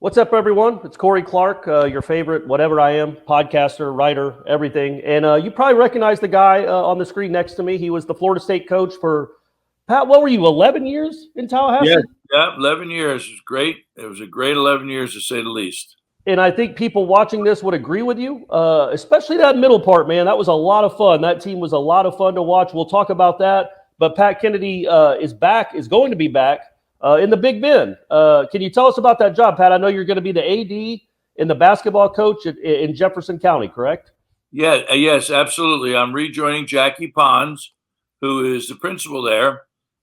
What's up, everyone? It's Corey Clark, your favorite, whatever I am, podcaster, writer, everything. And you probably recognize the guy on the screen next to me. He was the Florida State coach for, Pat, what were you, 11 years in Tallahassee? Yeah, 11 years. It was great. It was a great 11 years, to say the least. And I think people watching this would agree with you, especially that middle part, man. That was a lot of fun. That team was a lot of fun to watch. We'll talk about that. But Pat Kennedy is going to be back in the Big Ben. Can you tell us about that job, Pat? I know you're going to be the AD and the basketball coach in Jefferson County, correct? Yeah, yes, absolutely. I'm rejoining Jackie Pons, who is the principal there.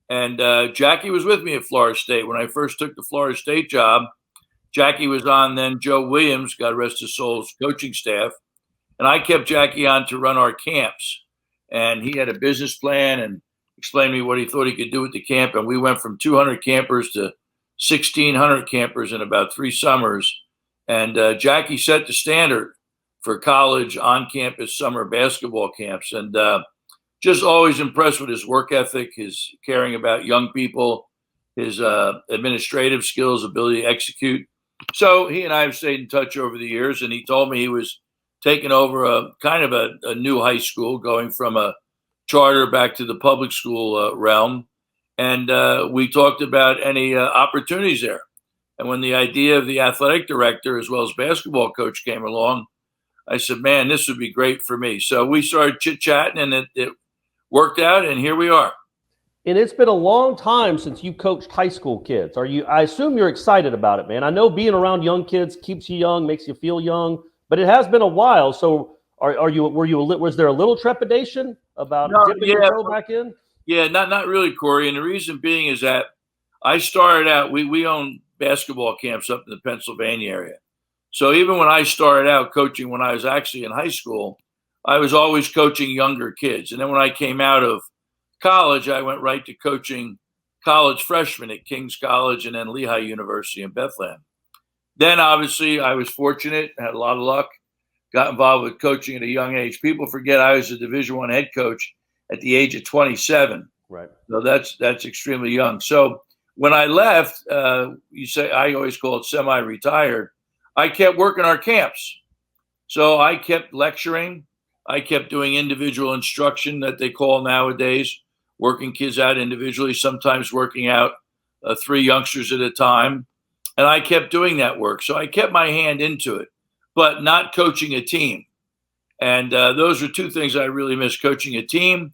And Jackie was with me at Florida State when I first took the Florida State job. Jackie was on then Joe Williams, God rest his soul's coaching staff. And I kept Jackie on to run our camps. And he had a business plan and explained to me what he thought he could do with the camp. And we went from 200 campers to 1,600 campers in about 3 summers. And Jackie set the standard for college on-campus summer basketball camps. And just always impressed with his work ethic, his caring about young people, his administrative skills, ability to execute. So he and I have stayed in touch over the years, and he told me he was taking over a kind of a new high school, going from a charter back to the public school realm. And we talked about any opportunities there. And when the idea of the athletic director as well as basketball coach came along, I said, man, this would be great for me. So we started chit-chatting, and it worked out, and here we are. And it's been a long time since you coached high school kids. I assume you're excited about it, man. I know being around young kids keeps you young, makes you feel young, but it has been a while. So was there a little trepidation about dipping your toe back in? Yeah, not really, Corey. And the reason being is that I started out, we own basketball camps up in the Pennsylvania area. So even when I started out coaching when I was actually in high school, I was always coaching younger kids. And then when I came out of college, I went right to coaching college freshmen at King's College and then Lehigh University in Bethlehem. Then obviously I was fortunate, had a lot of luck, got involved with coaching at a young age. People forget I was a Division I head coach at the age of 27. Right. So that's extremely young. So when I left, you say I always call it semi-retired. I kept working our camps. So I kept lecturing. I kept doing individual instruction that they call nowadays, working kids out individually, sometimes working out 3 youngsters at a time. And I kept doing that work. So I kept my hand into it, but not coaching a team. And those are 2 things I really miss, coaching a team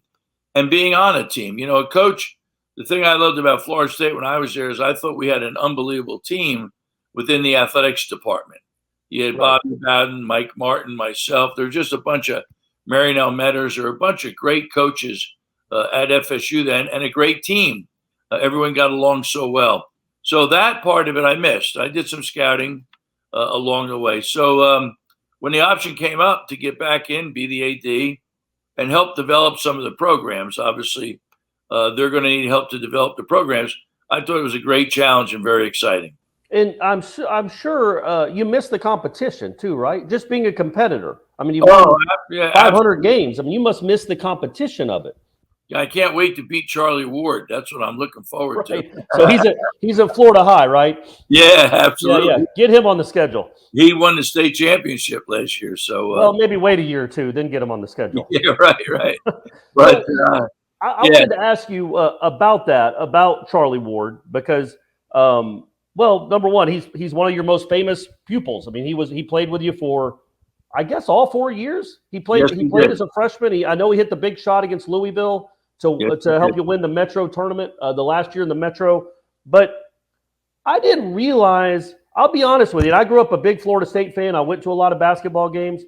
and being on a team. You know, a coach, the thing I loved about Florida State when I was there is I thought we had an unbelievable team within the athletics department. You had Bobby Bowden, Mike Martin, myself. There's just a bunch of Marinell Metters, or a bunch of great coaches at FSU then, and a great team. Everyone got along so well. So that part of it I missed. I did some scouting along the way. So when the option came up to get back in, be the AD, and help develop some of the programs, obviously they're going to need help to develop the programs. I thought it was a great challenge and very exciting. And I'm sure you missed the competition too, right? Just being a competitor. I mean, you've won 500 absolutely. Games. I mean, you must miss the competition of it. Yeah, I can't wait to beat Charlie Ward. That's what I'm looking forward to. So he's a Florida High, right? Yeah, absolutely. Yeah. Get him on the schedule. He won the state championship last year. So well, maybe wait a year or 2, then get him on the schedule. Yeah, right. But I wanted to ask you about that, about Charlie Ward, because well, number one, he's one of your most famous pupils. I mean, he played with you for, I guess, all 4 years. He played as a freshman. I know he hit the big shot against Louisville to help you win the Metro tournament the last year in the Metro. But I didn't realize, I'll be honest with you, and I grew up a big Florida State fan. I went to a lot of basketball games.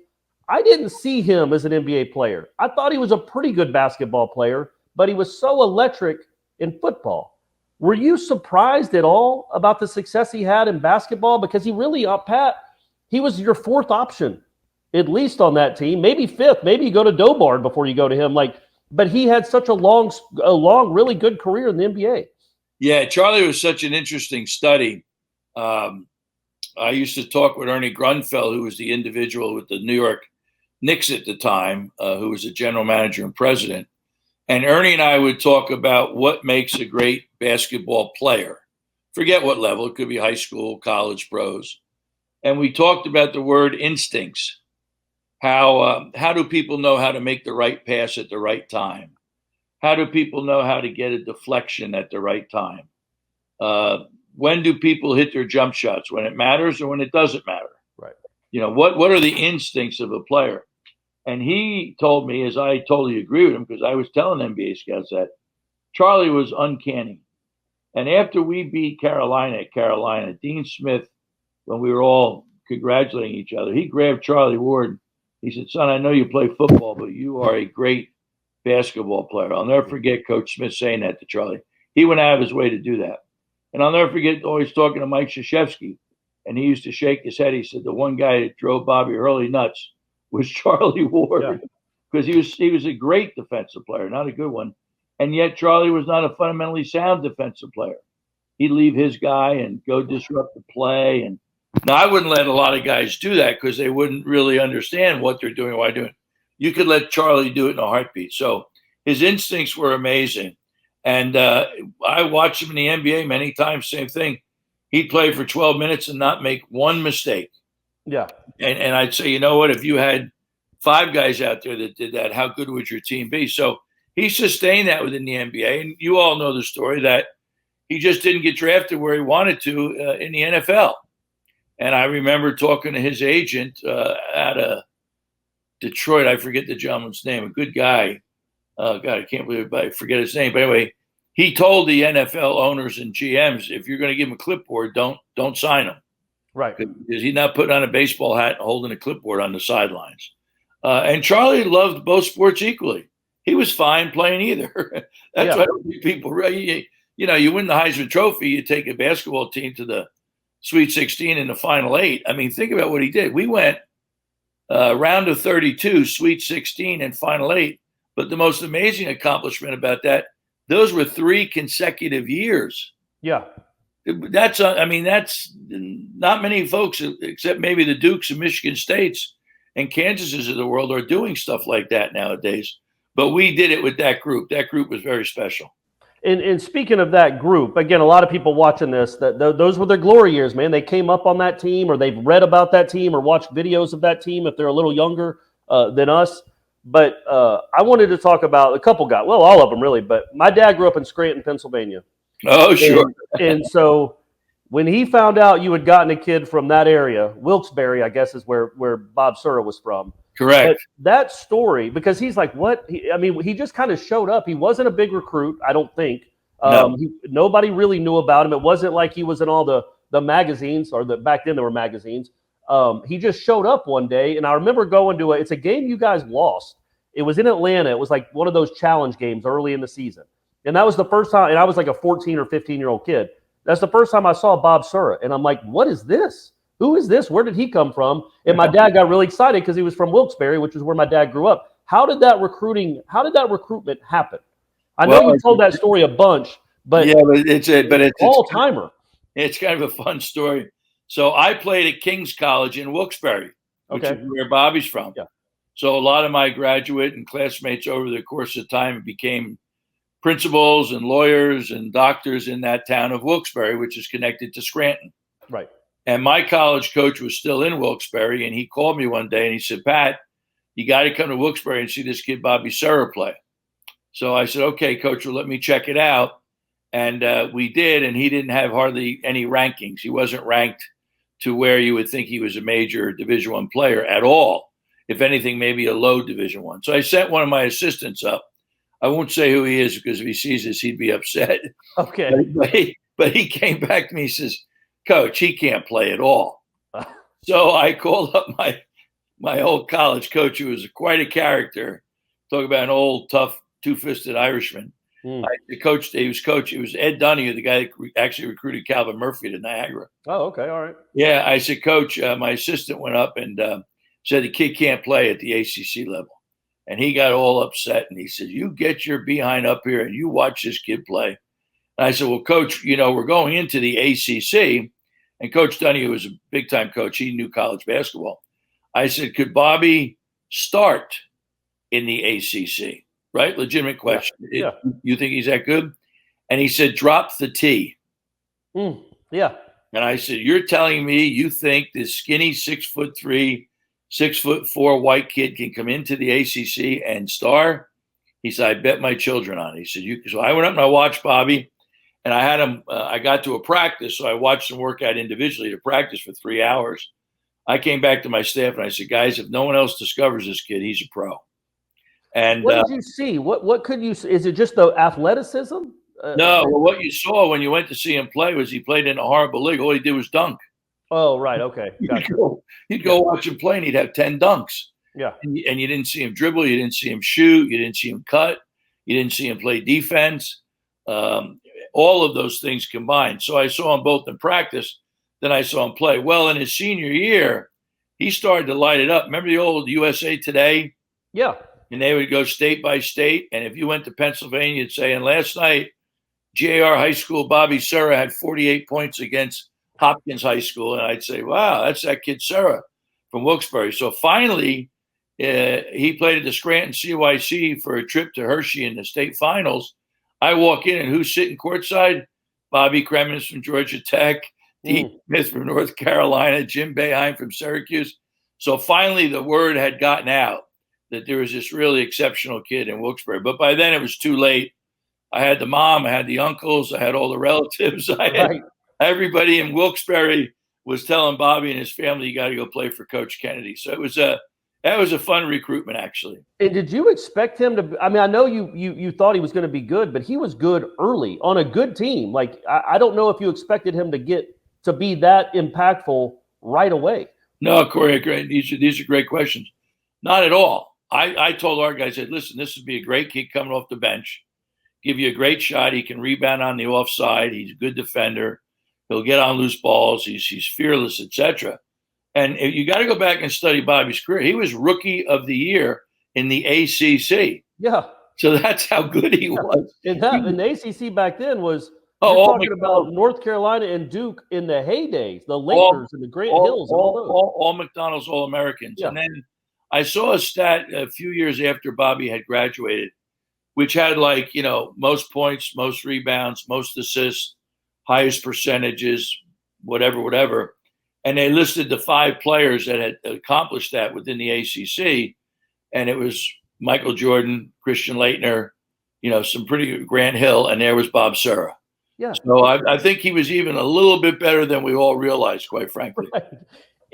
I didn't see him as an NBA player. I thought he was a pretty good basketball player, but he was so electric in football. Were you surprised at all about the success he had in basketball? Because he really, Pat, he was your 4th option, at least on that team, maybe 5th. Maybe you go to Dobard before you go to him. But he had such a long, really good career in the NBA. Yeah, Charlie was such an interesting study. I used to talk with Ernie Grunfeld, who was the individual with the New York Knicks at the time, who was the general manager and president. And Ernie and I would talk about what makes a great basketball player forget what level. It could be high school, college, pros. And we talked about the word instincts. How do people know how to make the right pass at the right time? How do people know how to get a deflection at the right time? When do people hit their jump shots? When it matters or when it doesn't matter? Right. What are the instincts of a player? And he told me, as I totally agree with him, because I was telling NBA scouts that Charlie was uncanny. And after we beat Carolina at Carolina, Dean Smith, when we were all congratulating each other, he grabbed Charlie Ward. He said, "Son, I know you play football, but you are a great basketball player." I'll never forget Coach Smith saying that to Charlie. He went out of his way to do that. And I'll never forget always talking to Mike Krzyzewski. And he used to shake his head. He said the one guy that drove Bobby Hurley nuts was Charlie Ward, because he was a great defensive player, not a good one. And yet Charlie was not a fundamentally sound defensive player. He'd leave his guy and go disrupt the play. And now I wouldn't let a lot of guys do that because they wouldn't really understand what they're doing or why they're doing it. You could let Charlie do it in a heartbeat. So his instincts were amazing. And I watched him in the NBA many times, same thing. He'd play for 12 minutes and not make one mistake. Yeah. And I'd say, you know what, if you had 5 guys out there that did that, how good would your team be? So he sustained that within the NBA. And you all know the story that he just didn't get drafted where he wanted to in the NFL. And I remember talking to his agent out of Detroit. I forget the gentleman's name, a good guy. God, I can't believe I forget his name. But anyway, he told the NFL owners and GMs, if you're going to give him a clipboard, don't sign him. Right. Because he's not putting on a baseball hat and holding a clipboard on the sidelines. And Charlie loved both sports equally. He was fine playing either. That's why people, you win the Heisman Trophy, you take a basketball team to the Sweet 16 and the Final 8. I mean, think about what he did. We went round of 32, Sweet 16, and Final 8. But the most amazing accomplishment about that, those were 3 consecutive years. Yeah. That's not many folks, except maybe the Dukes and Michigan States and Kansases of the world, are doing stuff like that nowadays. But we did it with that group. That group was very special. And speaking of that group, again, a lot of people watching this, those were their glory years, man. They came up on that team, or they've read about that team or watched videos of that team if they're a little younger than us. But I wanted to talk about a couple guys. Well, all of them really. But my dad grew up in Scranton, Pennsylvania. Oh, sure. And so when he found out you had gotten a kid from that area, Wilkes-Barre, I guess, is where Bob Sura was from. Correct. But that story, because he's like, what? He just kind of showed up. He wasn't a big recruit, I don't think. No. Nobody really knew about him. It wasn't like he was in all the magazines, or back then there were magazines. He just showed up one day, and I remember going to it's a game you guys lost. It was in Atlanta. It was like one of those challenge games early in the season. And that was the first time, and I was like a 14 or 15-year-old kid. That's the first time I saw Bob Sura, and I'm like, what is this? Who is this? Where did he come from? And my dad got really excited because he was from Wilkes-Barre, which is where my dad grew up. How did that recruitment happen? I know you told that story a bunch, but it's all-timer. It's kind of a fun story. So I played at King's College in Wilkes-Barre, which is where Bobby's from. Yeah. So a lot of my graduate and classmates over the course of time became principals and lawyers and doctors in that town of Wilkes-Barre, which is connected to Scranton. Right. And my college coach was still in Wilkes-Barre, and he called me one day and he said, "Pat, you got to come to Wilkes-Barre and see this kid Bobby Sura play." So I said, "Okay, coach, well, let me check it out." And we did, and he didn't have hardly any rankings. He wasn't ranked to where you would think he was a major Division I player at all. If anything, maybe a low Division I. So I sent one of my assistants up. I won't say who he is, because if he sees this, he'd be upset. Okay. But he came back to me and says, "Coach, he can't play at all." So I called up my old college coach, who was quite a character. Talk about an old, tough, two-fisted Irishman. It was Ed Donahue, the guy that actually recruited Calvin Murphy to Niagara. Oh, okay. All right. Yeah, I said, "Coach, my assistant went up and said the kid can't play at the ACC level." And he got all upset, and he said, "You get your behind up here and you watch this kid play." And I said, "Well, Coach, we're going into the ACC." And Coach Donahue was a big-time coach. He knew college basketball. I said, "Could Bobby start in the ACC?" Right? Legitimate question. Yeah. You think he's that good? And he said, "Drop the T." Yeah. And I said, "You're telling me you think this skinny 6'3", 6'4" white kid can come into the ACC and star?" He said, "I bet my children on it." He said, So I went up and I watched Bobby, and I had him. I got to a practice, so I watched him work out individually to practice for 3 hours. I came back to my staff and I said, "Guys, if no one else discovers this kid, he's a pro." And What did you see? What could you see? Is it just the athleticism? no, well, what you saw when you went to see him play was he played in a horrible league. All he did was dunk. Oh, right. Okay. Gotcha. He'd go watch him play, and he'd have 10 dunks. Yeah. And you didn't see him dribble. You didn't see him shoot. You didn't see him cut. You didn't see him play defense. All of those things combined. So I saw him both in practice. Then I saw him play. Well, in his senior year, he started to light it up. Remember the old USA Today? Yeah. And they would go state by state. And if you went to Pennsylvania, you'd say, and last night, JR High School, Bobby Sura had 48 points against Hopkins High School. And I'd say, wow, that's that kid Sura from Wilkes-Barre. So finally, he played at the Scranton CYC for a trip to Hershey in the state finals. I walk in, and who's sitting courtside? Bobby Cremins from Georgia Tech, Dean Smith from North Carolina, Jim Boeheim from Syracuse. So finally, the word had gotten out that there was this really exceptional kid in Wilkes-Barre. But by then, it was too late. I had the mom, I had the uncles, I had all the relatives. I had everybody in Wilkes-Barre was telling Bobby and his family, "You got to go play for Coach Kennedy." So that was a fun recruitment, actually. And did you expect him to? I mean, I know you thought he was going to be good, but he was good early on a good team. Like I don't know if you expected him to be that impactful right away. No, Corey, great. These are great questions. Not at all. I told our guys, I said, "Listen, this would be a great kid coming off the bench. Give you a great shot. He can rebound on the offside. He's a good defender. He'll get on loose balls. He's fearless, etc." And you got to go back and study Bobby's career. He was Rookie of the Year in the ACC. Yeah. So that's how good he was. And the ACC back then was talking about North Carolina and Duke in the heydays, the Lakers and the Grant Hills and all those. All McDonald's All-Americans. Yeah. And then I saw a stat a few years after Bobby had graduated, which had most points, most rebounds, most assists, highest percentages, whatever. And they listed the 5 players that had accomplished that within the ACC. And it was Michael Jordan, Christian Laettner, some pretty Grant Hill, and there was Bob Sura. Yeah. So I think he was even a little bit better than we all realized, quite frankly. Right.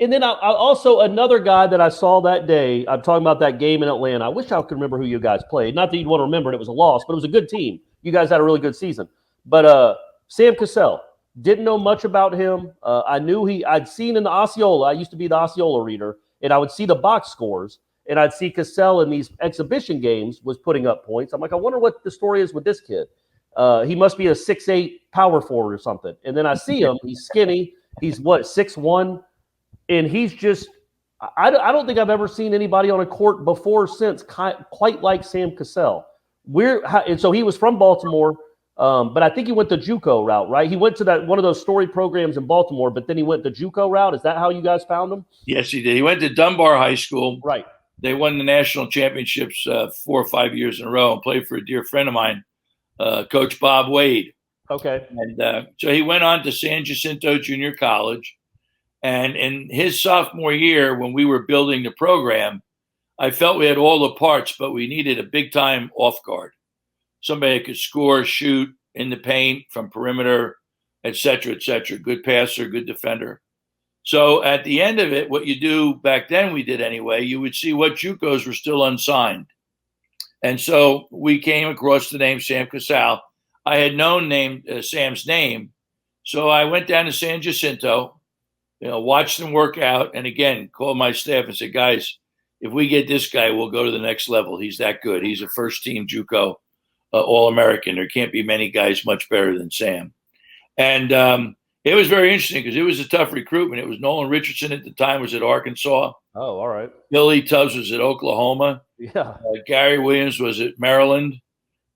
And then I also another guy that I saw that day, I'm talking about that game in Atlanta. I wish I could remember who you guys played. Not that you'd want to remember it, it was a loss, but it was a good team. You guys had a really good season. But Sam Cassell, didn't know much about him. I knew I'd seen in the Osceola. I used to be the Osceola reader, and I would see the box scores, and I'd see Cassell in these exhibition games was putting up points. I'm like, I wonder what the story is with this kid. He must be a 6'8" power forward or something. And then I see him. He's skinny. He's 6'1", and he's just I don't think I've ever seen anybody on a court before since quite like Sam Cassell. And so he was from Baltimore. But I think he went the JUCO route, right? He went to one of those story programs in Baltimore, but then he went the JUCO route. Is that how you guys found him? Yes, he did. He went to Dunbar High School. Right. They won the national championships 4 or 5 years in a row and played for a dear friend of mine, Coach Bob Wade. Okay. And so he went on to San Jacinto Junior College. And in his sophomore year, when we were building the program, I felt we had all the parts, but we needed a big-time off guard. Somebody that could score, shoot in the paint from perimeter, et cetera, good passer, good defender. So at the end of it, what you do back then, we did anyway, you would see what JUCOs were still unsigned. And so we came across the name Sam Cassell. I had known Sam's name. So I went down to San Jacinto, watched them work out. And again, called my staff and said, "Guys, if we get this guy, we'll go to the next level. He's that good. He's a first team JUCO All-American. There can't be many guys much better than Sam." And it was very interesting because it was a tough recruitment. It was Nolan Richardson at the time was at Arkansas. Oh, all right. Billy Tubbs was at Oklahoma. Yeah. Gary Williams was at Maryland,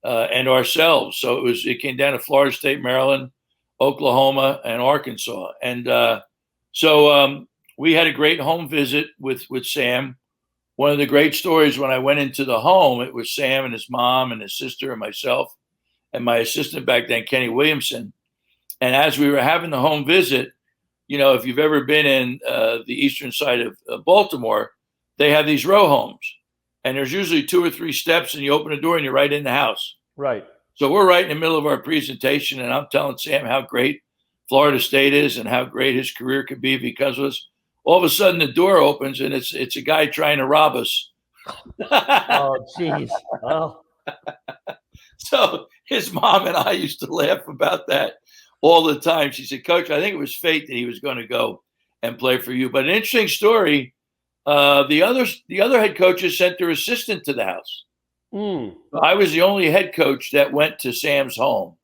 and ourselves. So it came down to Florida State, Maryland, Oklahoma, and Arkansas. And so we had a great home visit with Sam. One of the great stories when I went into the home, it was Sam and his mom and his sister and myself and my assistant back then, Kenny Williamson. And as we were having the home visit, if you've ever been in the eastern side of Baltimore, they have these row homes. And there's usually 2 or 3 steps, and you open the door and you're right in the house. Right. So we're right in the middle of our presentation, and I'm telling Sam how great Florida State is and how great his career could be because of us. All of a sudden, the door opens, and it's a guy trying to rob us. Oh, jeez. Well. So his mom and I used to laugh about that all the time. She said, Coach, I think it was fate that he was going to go and play for you. But an interesting story, the other head coaches sent their assistant to the house. I was the only head coach that went to Sam's home.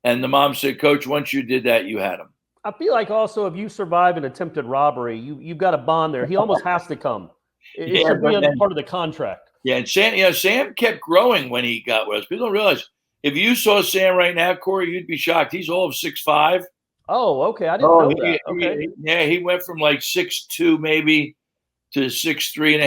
And the mom said, Coach, once you did that, you had him. I feel like also if you survive an attempted robbery, you've got a bond there. He almost has to come. It should be part of the contract. Yeah, and Sam kept growing when he got with us. People don't realize, if you saw Sam right now, Corey, you'd be shocked. He's all of 6'5". Oh, okay. I didn't know that. Okay. He went from like 6'2" maybe to 6'3.5",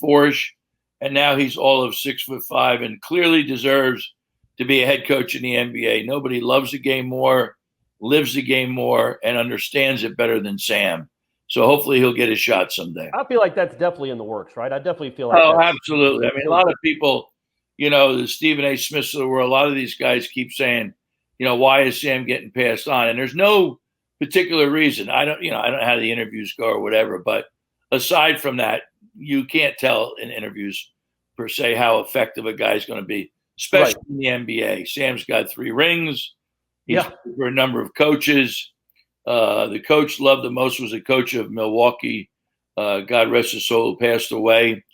6'4"ish. And now he's all of 6'5" and clearly deserves to be a head coach in the NBA. Nobody loves the game more, lives the game more, and understands it better than Sam. So hopefully he'll get his shot someday. I feel like that's definitely in the works, right? I definitely feel like absolutely. I mean, a lot of people, the Stephen A. Smiths of the world, a lot of these guys keep saying, why is Sam getting passed on? And there's no particular reason. I don't know how the interviews go or whatever, but aside from that, you can't tell in interviews per se how effective a guy's going to be, especially in the NBA. Sam's got 3 rings. He's for a number of coaches. The coach loved the most was a coach of Milwaukee, God rest his soul, who passed away.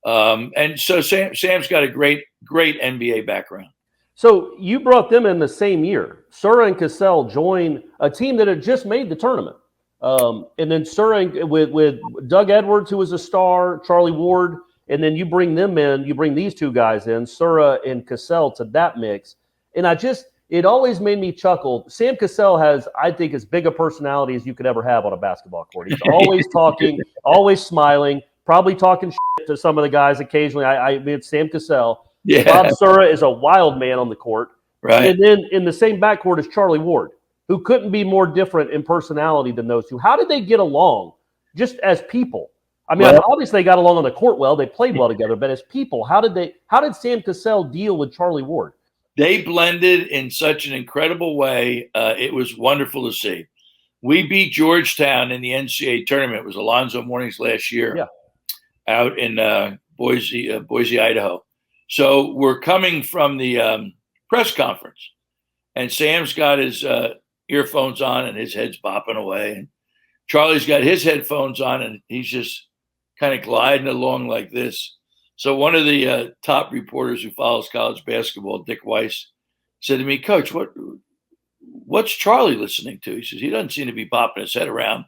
And so Sam's got a great NBA background. So you brought them in the same year. Sura and Cassell joined a team that had just made the tournament. And then Sura with Doug Edwards, who was a star, Charlie Ward, and then you bring them in, you bring these 2 guys in, Sura and Cassell, to that mix. And it always made me chuckle. Sam Cassell has, I think, as big a personality as you could ever have on a basketball court. He's always talking, always smiling, probably talking shit to some of the guys occasionally. I mean, it's Sam Cassell. Yeah. Bob Sura is a wild man on the court. Right. And then in the same backcourt is Charlie Ward, who couldn't be more different in personality than those 2. How did they get along just as people? I mean, obviously they got along on the court well. They played well together. But as people, how did Sam Cassell deal with Charlie Ward? They blended in such an incredible way. It was wonderful to see. We beat Georgetown in the NCAA tournament. It was Alonzo Mourning's last year out in Boise, Idaho. So we're coming from the press conference, and Sam's got his earphones on and his head's bopping away. And Charlie's got his headphones on, and he's just kind of gliding along like this. So one of the top reporters who follows college basketball, Dick Weiss, said to me, Coach, what's Charlie listening to? He says, he doesn't seem to be bopping his head around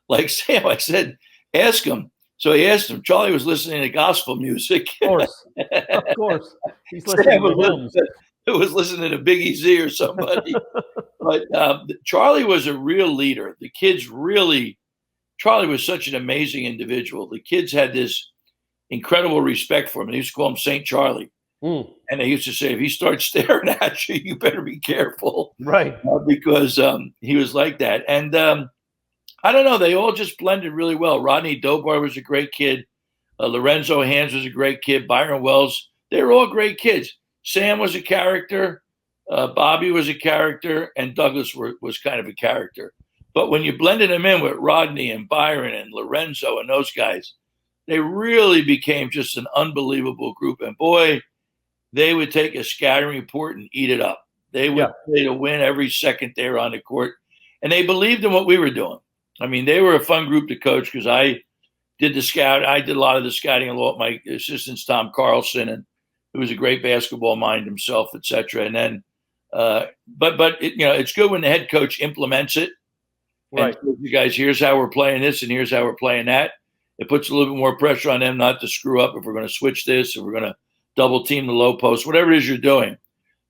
like Sam. I said, ask him. So he asked him. Charlie was listening to gospel music. Of course. He's listening to hymns. Who was listening to Big Easy or somebody. But Charlie was a real leader. The kids Charlie was such an amazing individual. The kids had this incredible respect for him. They used to call him St. Charlie. And they used to say, if he starts staring at you, you better be careful. Right. Because he was like that. And I don't know. They all just blended really well. Rodney Dobar was a great kid. Lorenzo Hands was a great kid. Byron Wells. They were all great kids. Sam was a character. Bobby was a character. And Douglas was kind of a character. But when you blended them in with Rodney and Byron and Lorenzo and those guys, they really became just an unbelievable group. And boy, they would take a scouting report and eat it up. They would play to win every second they were on the court. And they believed in what we were doing. I mean, they were a fun group to coach because I did a lot of the scouting along with my assistants, Tom Carlson, and who was a great basketball mind himself, et cetera. And then, it's good when the head coach implements it. Right. And you guys, here's how we're playing this and here's how we're playing that. It puts a little bit more pressure on them not to screw up if we're going to switch this, if we're going to double team the low post, whatever it is you're doing.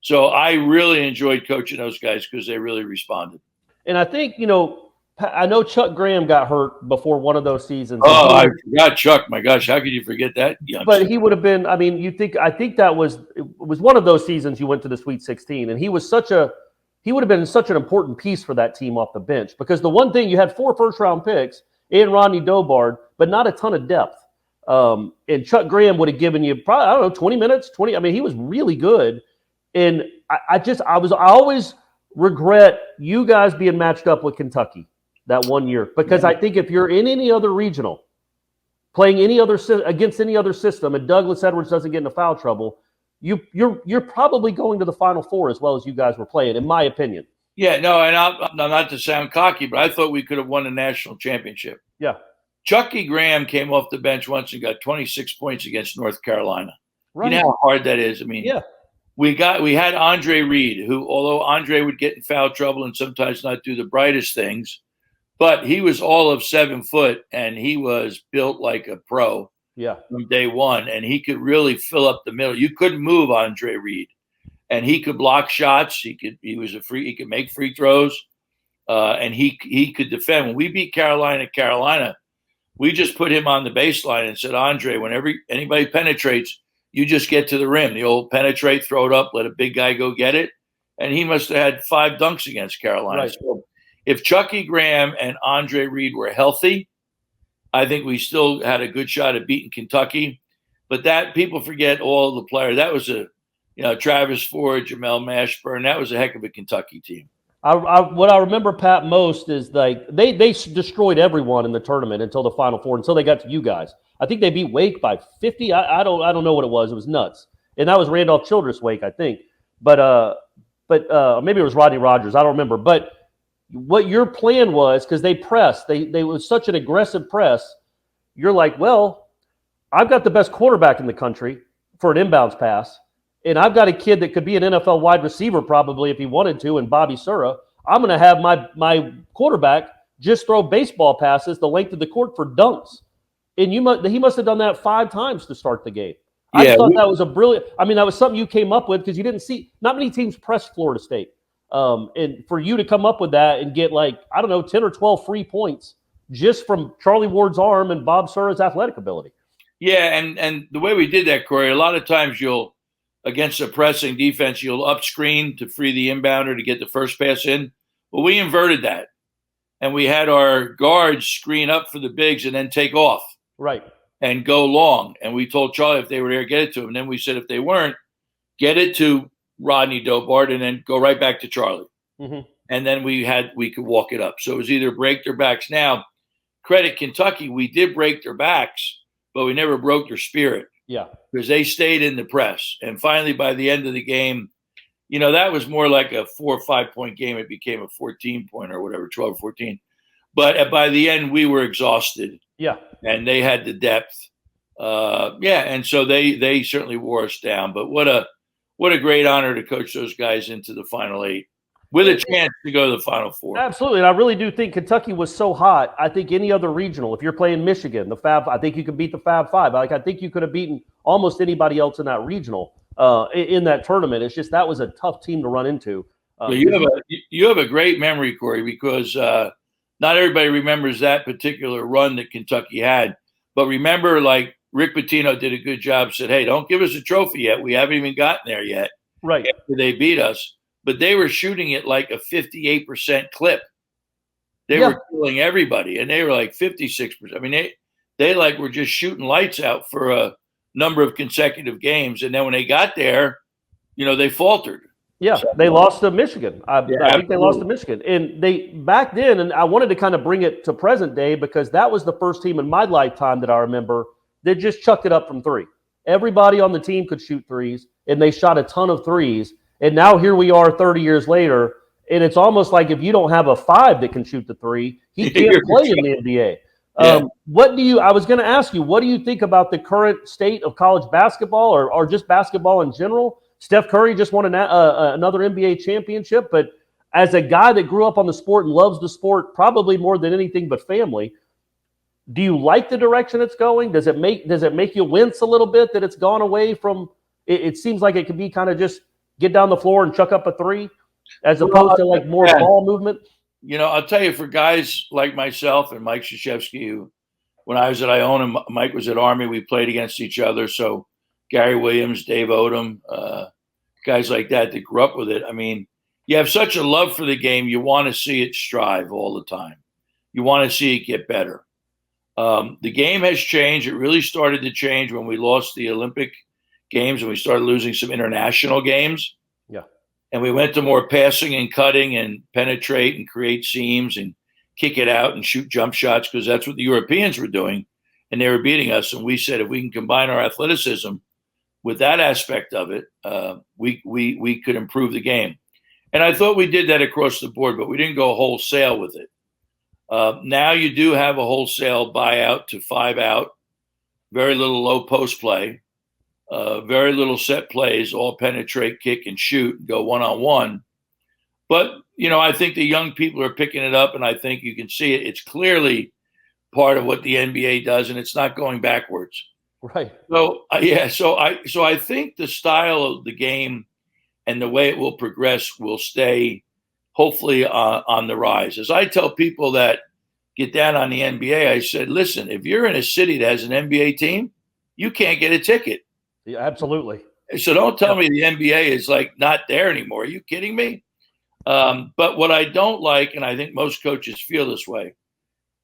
So I really enjoyed coaching those guys because they really responded. And I think, I know Chuck Graham got hurt before one of those seasons. Oh, I forgot Chuck. My gosh, how could you forget that? But he would have been, I think that was one of those seasons you went to the Sweet 16, and he was such a he would have been such an important piece for that team off the bench, because the one thing, you had 4 first-round picks and Rodney Dobard, but not a ton of depth. And Chuck Graham would have given you probably, I don't know, 20 minutes, 20. I mean, he was really good. And I always regret you guys being matched up with Kentucky that one year, because I think if you're in any other regional, playing against any other system, and Douglas Edwards doesn't get into foul trouble, you're probably going to the Final Four as well as you guys were playing, in my opinion. Yeah, no, and I'm not to sound cocky, but I thought we could have won a national championship. Yeah. Chucky Graham came off the bench once and got 26 points against North Carolina. Right. You know how hard that is? I mean, yeah. We had Andre Reed, who, although Andre would get in foul trouble and sometimes not do the brightest things, but he was all of 7 foot, and he was built like a pro. Yeah. From day one, and he could really fill up the middle. You couldn't move Andre Reed, and he could block shots. He could make free throws, and he could defend. When we beat Carolina, we just put him on the baseline and said, Andre, whenever anybody penetrates, you just get to the rim. The old penetrate, throw it up, let a big guy go get it. And he must have had 5 dunks against Carolina. Right. So if Chucky Graham and Andre Reed were healthy, I think we still had a good shot at beating Kentucky. But that, people forget all the players. That was Travis Ford, Jamel Mashburn. That was a heck of a Kentucky team. What I remember, Pat, most is like they destroyed everyone in the tournament until the Final Four, until they got to you guys. I think they beat Wake by 50. I don't know what it was. It was nuts, and that was Randolph Childress Wake, I think. But maybe it was Rodney Rogers. I don't remember. But what your plan was, because they pressed, they was such an aggressive press. You're like, well, I've got the best quarterback in the country for an inbounds pass, and I've got a kid that could be an NFL wide receiver probably if he wanted to, and Bobby Sura. I'm going to have my quarterback just throw baseball passes the length of the court for dunks. And he must have done that 5 times to start the game. I thought that was a brilliant – I mean, that was something you came up with, because you didn't see – not many teams pressed Florida State. And for you to come up with that and get 10 or 12 free points just from Charlie Ward's arm and Bob Sura's athletic ability. Yeah, and the way we did that, Corey, a lot of times against a pressing defense, you'll up screen to free the inbounder to get the first pass in. Well, we inverted that. And we had our guards screen up for the bigs and then take off. Right. And go long. And we told Charlie if they were there, get it to him. And then we said if they weren't, get it to Rodney Dobard and then go right back to Charlie. Mm-hmm. And then we could walk it up. So it was either break their backs. Now, credit Kentucky, we did break their backs, but we never broke their spirit. Yeah. Because they stayed in the press. And finally, by the end of the game, that was more like a 4 or 5 point game. It became a 14 point or whatever, 12 or 14. But by the end, we were exhausted. Yeah. And they had the depth. And so they certainly wore us down. But what a great honor to coach those guys into the Final 8 with a chance to go to the Final Four. Absolutely. And I really do think Kentucky was so hot. I think any other regional, if you're playing Michigan, I think you could beat the Fab Five. I think you could have beaten almost anybody else in that regional in that tournament. It's just that was a tough team to run into. You have a great memory, Corey, because not everybody remembers that particular run that Kentucky had. But remember, Rick Pitino did a good job, said, hey, don't give us a trophy yet. We haven't even gotten there yet. Right. After they beat us. But they were shooting it like a 58% clip. They were killing everybody, and they were like 56%. I mean, they were just shooting lights out for a number of consecutive games. And then when they got there, they faltered. Yeah, they lost to Michigan. I think they lost to Michigan. And they back then, and I wanted to kind of bring it to present day because that was the first team in my lifetime that I remember that just chucked it up from 3. Everybody on the team could shoot threes, and they shot a ton of threes. And now here we are 30 years later, and it's almost like if you don't have a 5 that can shoot the 3, he can't play in the NBA. I was going to ask you, what do you think about the current state of college basketball or just basketball in general? Steph Curry just won another NBA championship, but as a guy that grew up on the sport and loves the sport probably more than anything but family, do you like the direction it's going? Does it make you wince a little bit that it's gone away from it seems like it could be kind of just get down the floor and chuck up a 3 as opposed to more ball movement? I'll tell you, for guys like myself and Mike Krzyzewski, who, when I was at Iona, Mike was at Army, we played against each other. So Gary Williams, Dave Odom, guys like that grew up with it. I mean, you have such a love for the game, you want to see it strive all the time. You want to see it get better. The game has changed. It really started to change when we lost the Olympic games and we started losing some international games. Yeah. And we went to more passing and cutting and penetrate and create seams and kick it out and shoot jump shots, because that's what the Europeans were doing, and they were beating us. And we said, if we can combine our athleticism with that aspect of it, we could improve the game. And I thought we did that across the board, but we didn't go wholesale with it. Now you do have a wholesale buyout to 5 out, very little low post play, very little set plays, all penetrate, kick, and shoot, go one-on-one. But, I think the young people are picking it up, and I think you can see it. It's clearly part of what the NBA does, and it's not going backwards. Right. So, I think the style of the game and the way it will progress will stay, hopefully, on the rise. As I tell people that get down on the NBA, I said, listen, if you're in a city that has an NBA team, you can't get a ticket. Yeah, absolutely. So don't tell me the NBA is not there anymore. Are you kidding me? But what I don't like, and I think most coaches feel this way,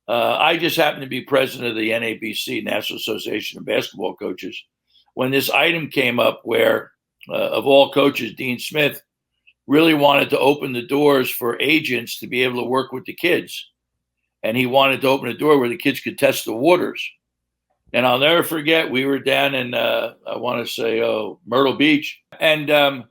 I just happen to be president of the NABC, National Association of Basketball Coaches, when this item came up where, of all coaches, Dean Smith really wanted to open the doors for agents to be able to work with the kids. And he wanted to open a door where the kids could test the waters. And I'll never forget, we were down in, I want to say, Myrtle Beach. And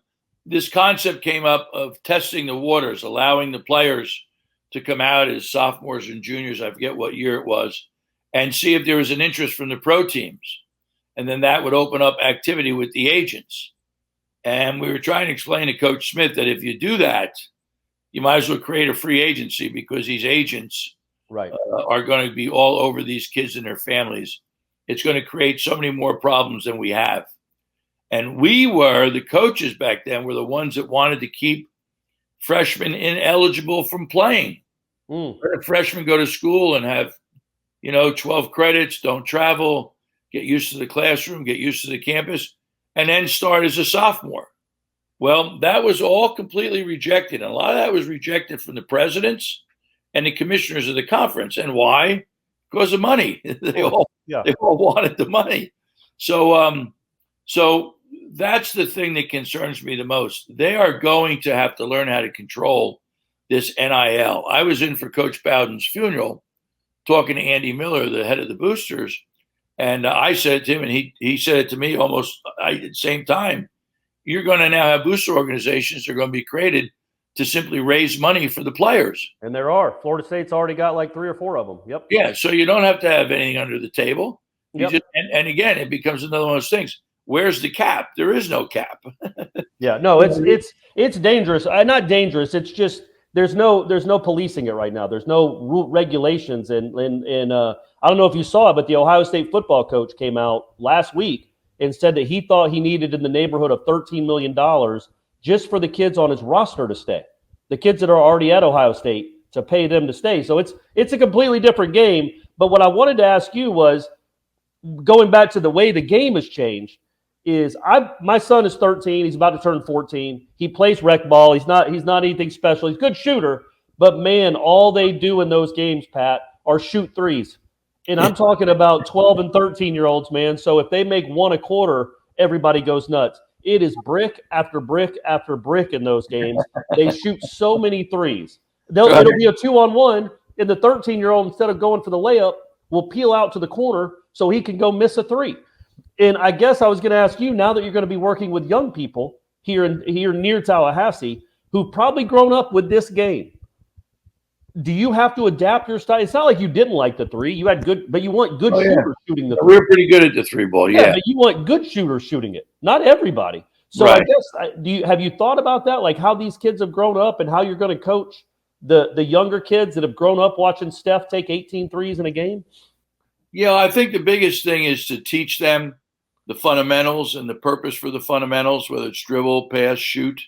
this concept came up of testing the waters, allowing the players to come out as sophomores and juniors, I forget what year it was, and see if there was an interest from the pro teams. And then that would open up activity with the agents. And we were trying to explain to Coach Smith that if you do that, you might as well create a free agency, because these agents are going to be all over these kids and their families. It's going to create so many more problems than we have. And the coaches back then were the ones that wanted to keep freshmen ineligible from playing. Let a freshman go to school and have, 12 credits, don't travel, get used to the classroom, get used to the campus, and then start as a sophomore. Well, that was all completely rejected. And a lot of that was rejected from the presidents and the commissioners of the conference. And why? Because of money. They all wanted the money. So that's the thing that concerns me the most. They are going to have to learn how to control this NIL. I was in for Coach Bowden's funeral talking to Andy Miller, the head of the boosters. And I said to him, and he said it to me almost at the same time, you're going to now have booster organizations that are going to be created to simply raise money for the players. And there are. Florida State's already got 3 or 4 of them. Yep. Yeah, so you don't have to have anything under the table. Yep. And again, it becomes another one of those things. Where's the cap? There is no cap. Yeah, no, it's dangerous. Not dangerous. It's just there's no policing it right now. There's no regulations. And I don't know if you saw it, but the Ohio State football coach came out last week and said that he thought he needed in the neighborhood of $13 million just for the kids on his roster to stay. The kids that are already at Ohio State, to pay them to stay. So it's a completely different game. But what I wanted to ask you was, going back to the way the game has changed, my son is 13. He's about to turn 14. He plays rec ball. He's not anything special. He's a good shooter, but man, all they do in those games, Pat, are shoot threes. And I'm talking about 12 and 13-year-olds, man. So if they make one a quarter, everybody goes nuts. It is brick after brick after brick in those games. They shoot so many threes. It'll be a 2-on-1, and the 13-year-old, instead of going for the layup, will peel out to the corner so he can go miss a three. And I guess I was going to ask you, now that you're going to be working with young people here near Tallahassee, who've probably grown up with this game, do you have to adapt your style? It's not like you didn't like the three. You had good, but you want good shooters shooting the three. We're pretty good at the three ball, yeah. But you want good shooters shooting it, not everybody. So I guess, have you thought about that, like how these kids have grown up and how you're going to coach the younger kids that have grown up watching Steph take 18 threes in a game? Yeah, I think the biggest thing is to teach them the fundamentals and the purpose for the fundamentals, whether it's dribble, pass, shoot,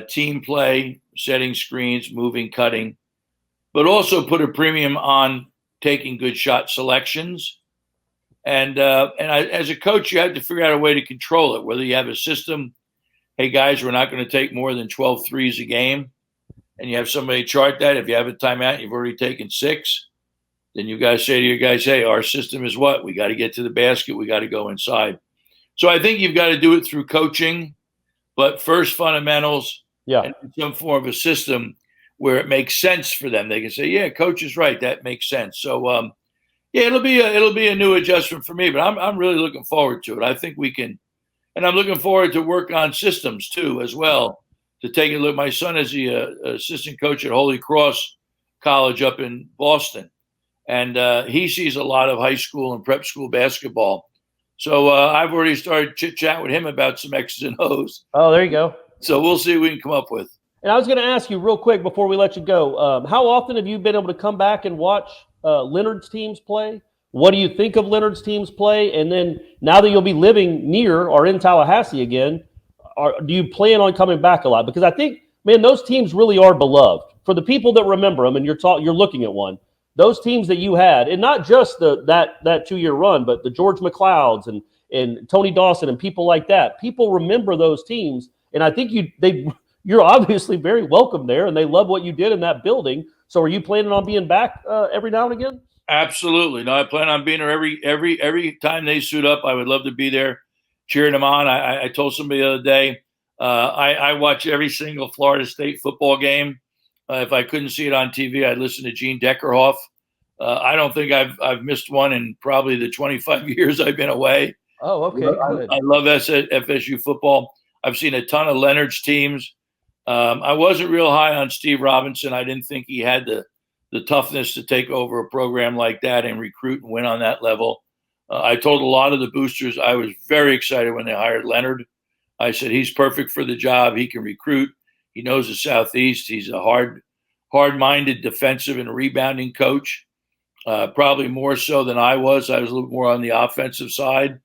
team play, setting screens, moving, cutting, but also put a premium on taking good shot selections. And as a coach, you have to figure out a way to control it, whether you have a system hey, guys, we're not going to take more than 12 threes a game, and you have somebody chart that, if you have a timeout, you've already taken 6, then you guys say to your guys, hey, our system is what? We got to get to the basket. We got to go inside. So I think you've got to do it through coaching, but first fundamentals and some form of a system where it makes sense for them. They can say, yeah, coach is right. That makes sense. So, yeah, it'll be a new adjustment for me, but I'm really looking forward to it. I think we can, and I'm looking forward to work on systems too as well. To take a look, my son is the assistant coach at Holy Cross College up in Boston, and he sees a lot of high school and prep school basketball. So I've already started chit-chat with him about some X's and O's. Oh, there you go. So we'll see what we can come up with. And I was going to ask you real quick before we let you go, how often have you been able to come back and watch Leonard's teams play? What do you think of Leonard's teams play? And then now that you'll be living near or in Tallahassee again, do you plan on coming back a lot? Because I think, man, those teams really are beloved. For the people that remember them, and you're looking at one, those teams that you had, and not just that 2-year run, but the George McLeods and Tony Dawson and people like that. People remember those teams, and I think you're obviously very welcome there, and they love what you did in that building. So are you planning on being back every now and again? Absolutely. No, I plan on being there every time they suit up. I would love to be there cheering them on. I told somebody the other day, I watch every single Florida State football game. If I couldn't see it on TV, I'd listen to Gene Deckerhoff. I don't think I've missed one in probably the 25 years I've been away. Oh, okay. Good. I love FSU football. I've seen a ton of Leonard's teams. I wasn't real high on Steve Robinson. I didn't think he had the toughness to take over a program like that and recruit and win on that level. I told a lot of the boosters I was very excited when they hired Leonard. I said, he's perfect for the job. He can recruit. He knows the Southeast. He's a hard-minded defensive and rebounding coach, probably more so than I was. I was a little more on the offensive side.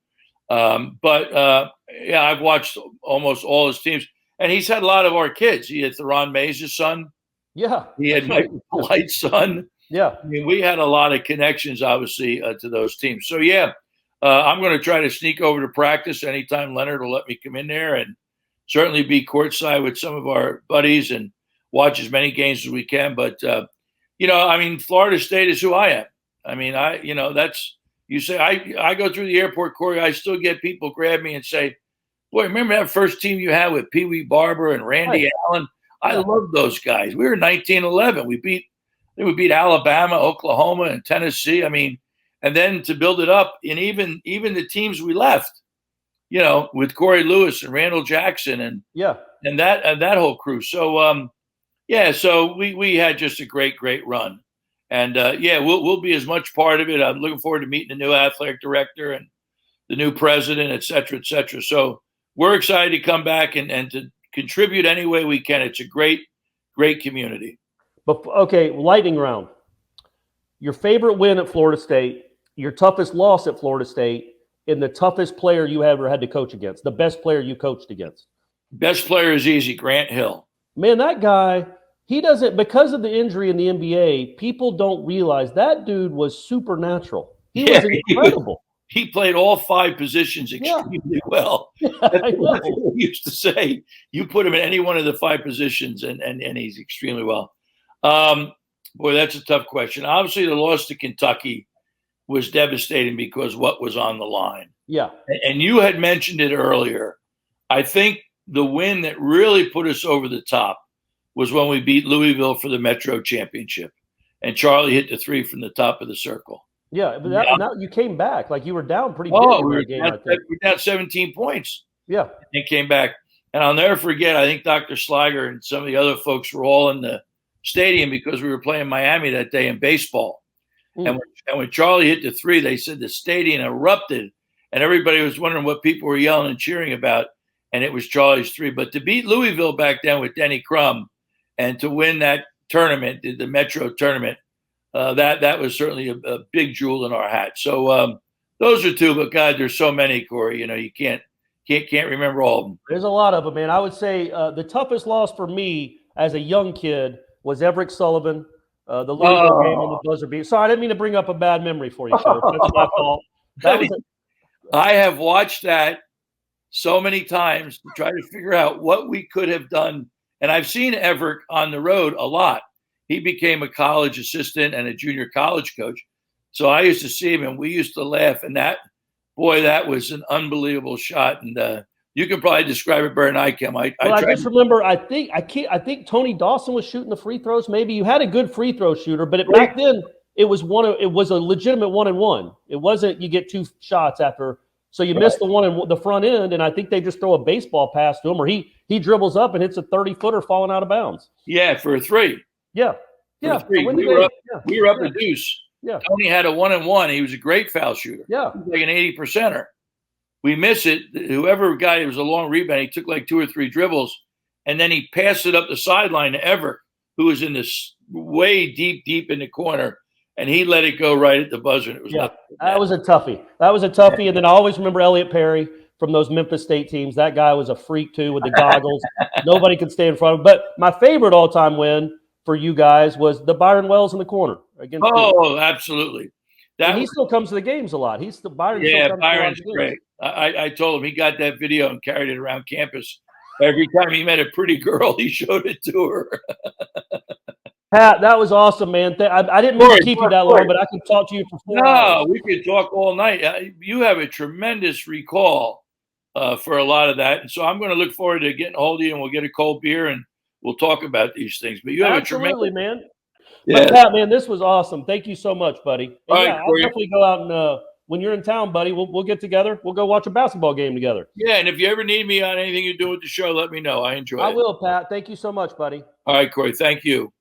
But I've watched almost all his teams. And he's had a lot of our kids. He had Theron Mays' son. Yeah. He had Michael Polite's son. Yeah. I mean, we had a lot of connections, obviously, to those teams. So, yeah, I'm going to try to sneak over to practice anytime Leonard will let me come in there, and certainly be courtside with some of our buddies and watch as many games as we can. But, Florida State is who I am. I mean, you say I go through the airport, Corey, I still get people grab me and say, boy, remember that first team you had with Pee Wee Barber and Randy Allen? I love those guys. We were 19-11. We beat Alabama, Oklahoma, and Tennessee. I mean, and then to build it up, and even the teams we left, with Corey Lewis and Randall Jackson and that whole crew. So so we had just a great run, and we'll be as much part of it. I'm looking forward to meeting the new athletic director and the new president, et cetera, et cetera. So we're excited to come back and to contribute any way we can. It's a great community. But okay, lightning round. Your favorite win at Florida State, your toughest loss at Florida State, and the toughest player you ever had to coach against, the best player you coached against. Best player is easy, Grant Hill. Man, that guy, he doesn't, because of the injury in the NBA, people don't realize that dude was supernatural. He was incredible. He played all 5 positions extremely well. That's what we used to say. You put him in any one of the 5 positions, and he's extremely well. Boy, that's a tough question. Obviously, the loss to Kentucky was devastating because what was on the line. Yeah. And you had mentioned it earlier. I think the win that really put us over the top was when we beat Louisville for the Metro Championship, and Charlie hit the 3 from the top of the circle. Yeah, but now you came back. Like, you were down pretty big in that game, I think. We were down 17 points. Yeah. And came back. And I'll never forget, I think Dr. Sliger and some of the other folks were all in the stadium because we were playing Miami that day in baseball. And when Charlie hit the 3, they said the stadium erupted, and everybody was wondering what people were yelling and cheering about, and it was Charlie's 3. But to beat Louisville back then with Denny Crum and to win that tournament, the Metro tournament, that was certainly a big jewel in our hat. So those are 2, but God, there's so many, Corey. You can't remember all of them. There's a lot of them, man. I would say the toughest loss for me as a young kid was Everett Sullivan, the Louisville game on the buzzer beat. Sorry, I didn't mean to bring up a bad memory for you, Coach. That's my fault. I have watched that so many times to try to figure out what we could have done. And I've seen Everett on the road a lot. He became a college assistant and a junior college coach. So I used to see him and we used to laugh. And that was an unbelievable shot. And you can probably describe it better than I can. I just remember, I think Tony Dawson was shooting the free throws. Maybe you had a good free throw shooter, but back then it was a legitimate 1-and-1. It wasn't you get 2 shots after. So you miss the one in the front end, and I think they just throw a baseball pass to him, or he dribbles up and hits a 30-footer falling out of bounds. Yeah, for a 3. Yeah. We were up a deuce. Yeah. Tony had a 1-and-1. He was a great foul shooter. Yeah. He was like an 80%er. We miss it. Whoever got it was a long rebound. He took like 2 or 3 dribbles, and then he passed it up the sideline to Everett, who was in this way deep in the corner. And he let it go right at the buzzer. And it was that was a toughie. And then I always remember Elliot Perry from those Memphis State teams. That guy was a freak too with the goggles. Nobody could stay in front of him. But my favorite all-time win for you guys was the Byron Wells in the corner against. Oh, absolutely. He still comes to the games a lot. Byron. Yeah, Byron's great. I told him he got that video and carried it around campus. Every time he met a pretty girl, he showed it to her. Pat, that was awesome, man. I didn't mean to keep you that long, but I could talk to you for 4 hours. No, we could talk all night. You have a tremendous recall for a lot of that. And so I'm going to look forward to getting a hold of you, and we'll get a cold beer, and we'll talk about these things. But you have Absolutely, a tremendous... man. Yeah. But Pat, man, this was awesome. Thank you so much, buddy. And all right, I'll definitely go out and when you're in town, buddy, we'll get together. We'll go watch a basketball game together. Yeah, and if you ever need me on anything you do with the show, let me know. I enjoy it. I will, Pat. Thank you so much, buddy. All right, Corey. Thank you.